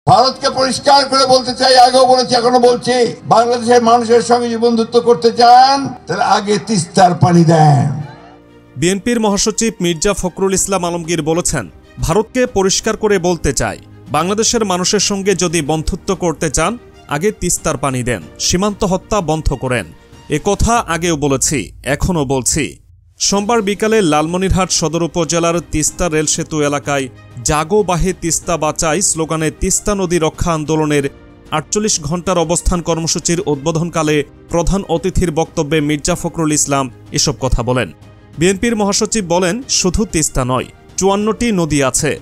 ভারতকে পরিষ্কার করে বলতে চাই, আগেও বলেছি এখনো বলছি, বাংলাদেশের মানুষের সঙ্গে যদি বন্ধুত্ব করতে চান তাহলে আগে তিস্তার পানি দেন। বিএনপির মহাসচিব মির্জা ফখরুল ইসলাম আলমগীর বলেছেন, ভারতকে পরিষ্কার করে বলতে চাই, বাংলাদেশের মানুষের সঙ্গে যদি বন্ধুত্ব করতে চান আগে তিস্তার পানি দেন, সীমান্ত হত্যা বন্ধ করেন। একথা আগেও বলেছি, এখনও বলছি। সোমবার বিকালে লালমনিরহাট সদর উপজেলার তিস্তা রেল সেতু এলাকায় জাগো বাহে তিস্তা বাঁচাই স্লোগানে তিস্তা নদী রক্ষা আন্দোলনের ৪৮ ঘণ্টার অবস্থান কর্মসূচির উদ্বোধনকালে প্রধান অতিথির বক্তব্যে মির্জা ফখরুল ইসলাম এসব কথা বলেন। বিএনপির মহাসচিব বলেন, শুধু তিস্তা নয়, ৫৪টি নদী আছে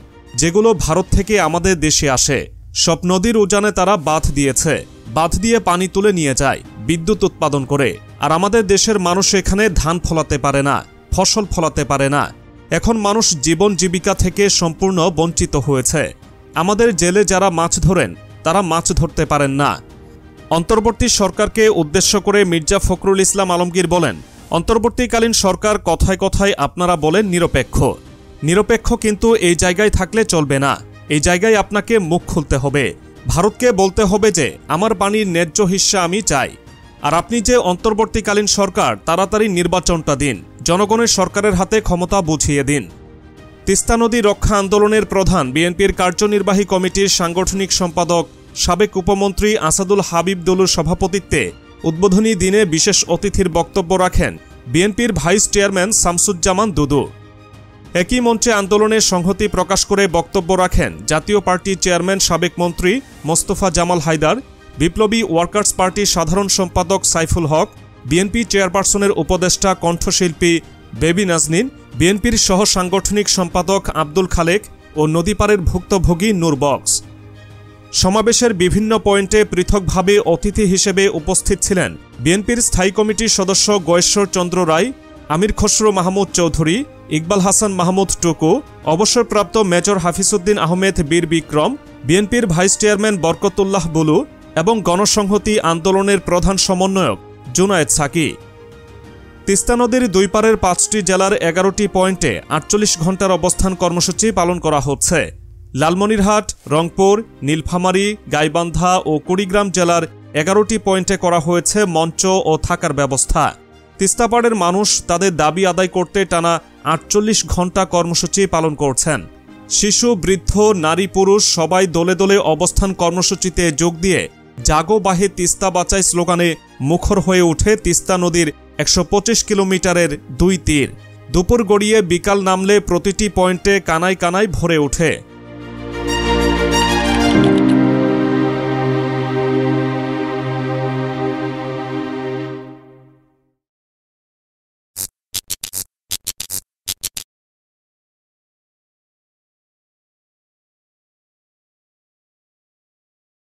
যেগুলো ভারত থেকে আমাদের দেশে আসে। সব নদীর উজানে তারা বাঁধ দিয়েছে, বাঁধ দিয়ে পানি তুলে নিয়ে যায়, বিদ্যুৎ উৎপাদন করে। আর আমাদের দেশের মানুষ এখানে ধান ফলাতে পারে না, ফসল ফলাতে পারে না। এখন মানুষ জীবন জীবিকা থেকে সম্পূর্ণ বঞ্চিত হয়েছে। আমাদের জেলে যারা মাছ ধরেন তারা মাছ ধরতে পারেন না। অন্তর্বর্তী সরকারকে উদ্দেশ্য করে মির্জা ফখরুল ইসলাম আলমগীর বলেন, অন্তর্বর্তীকালীন সরকার কথায় কথায় আপনারা বলেন নিরপেক্ষ। নিরপেক্ষ কিন্তু এই জায়গায় থাকলে চলবে না, এই জায়গায় আপনাকে মুখ খুলতে হবে। ভারতকে বলতে হবে যে আমার পানির ন্যায্য হিস্সা আমি চাই। আর আপনি যে অন্তর্বর্তীকালীন সরকার, তাড়াতাড়ি নির্বাচনটা দিন, জনগণের সরকারের হাতে ক্ষমতা বুঝিয়ে দিন। তিস্তা নদী রক্ষা আন্দোলনের প্রধান বিএনপির কার্যনির্বাহী কমিটির সাংগঠনিক সম্পাদক সাবেক উপমন্ত্রী আসাদুল হাবিব দলুর সভাপতিত্বে উদ্বোধনী দিনে বিশেষ অতিথির বক্তব্য রাখেন বিএনপির ভাইস চেয়ারম্যান শামসুজ্জামান দুদু। একই মঞ্চে আন্দোলনের সংহতি প্রকাশ করে বক্তব্য রাখেন জাতীয় পার্টির চেয়ারম্যান সাবেক মন্ত্রী মোস্তফা জামাল হায়দার, বিপ্লবী ওয়ার্কার্স পার্টির সাধারণ সম্পাদক সাইফুল হক, বিএনপি চেয়ারপারসনের উপদেষ্টা কণ্ঠশিল্পী বেবি নাজনীন, বিএনপির সহ সাংগঠনিক সম্পাদক আব্দুল খালেক ও নদীপাড়ের ভুক্তভোগী নূর বক্স। সমাবেশের বিভিন্ন পয়েন্টে পৃথকভাবে অতিথি হিসেবে উপস্থিত ছিলেন বিএনপির স্থায়ী কমিটির সদস্য গয়েশ্বর চন্দ্র রায়, আমির খসরু মাহমুদ চৌধুরী, ইকবাল হাসান মাহমুদ টুকু, অবসরপ্রাপ্ত মেজর হাফিজউদ্দিন আহমেদ বীর বিক্রম, বিএনপির ভাইস চেয়ারম্যান বরকতুল্লাহ বুলু এবং গণসংহতি আন্দোলনের প্রধান সমন্বয়ক জুনায়েদ সাকি। তিস্তা নদীর দুই পারের ৫টি জেলার ১১টি পয়েন্টে ৪৮ ঘণ্টার অবস্থান কর্মসূচি পালন করা হচ্ছে। লালমনিরহাট, রংপুর, নীলফামারী, গাইবান্ধা ও কুড়িগ্রাম জেলার ১১টি পয়েন্টে করা হয়েছে মঞ্চ ও থাকার ব্যবস্থা। তিস্তাপাড়ের মানুষ তাদের দাবি আদায় করতে টানা ৪৮ ঘণ্টা কর্মসূচি পালন করছেন। শিশু, বৃদ্ধ, নারী, পুরুষ সবাই দলে দলে অবস্থান কর্মসূচিতে যোগ দিয়ে জাগো বাহে তিস্তা বাঁচাই স্লোগানে মুখর হয়ে ওঠে তিস্তা নদীর ১২৫ কিলোমিটারের দুই তীর। দুপুর গড়িয়ে বিকাল নামলে প্রতিটি পয়েন্টে কানায় কানায় ভরে ওঠে।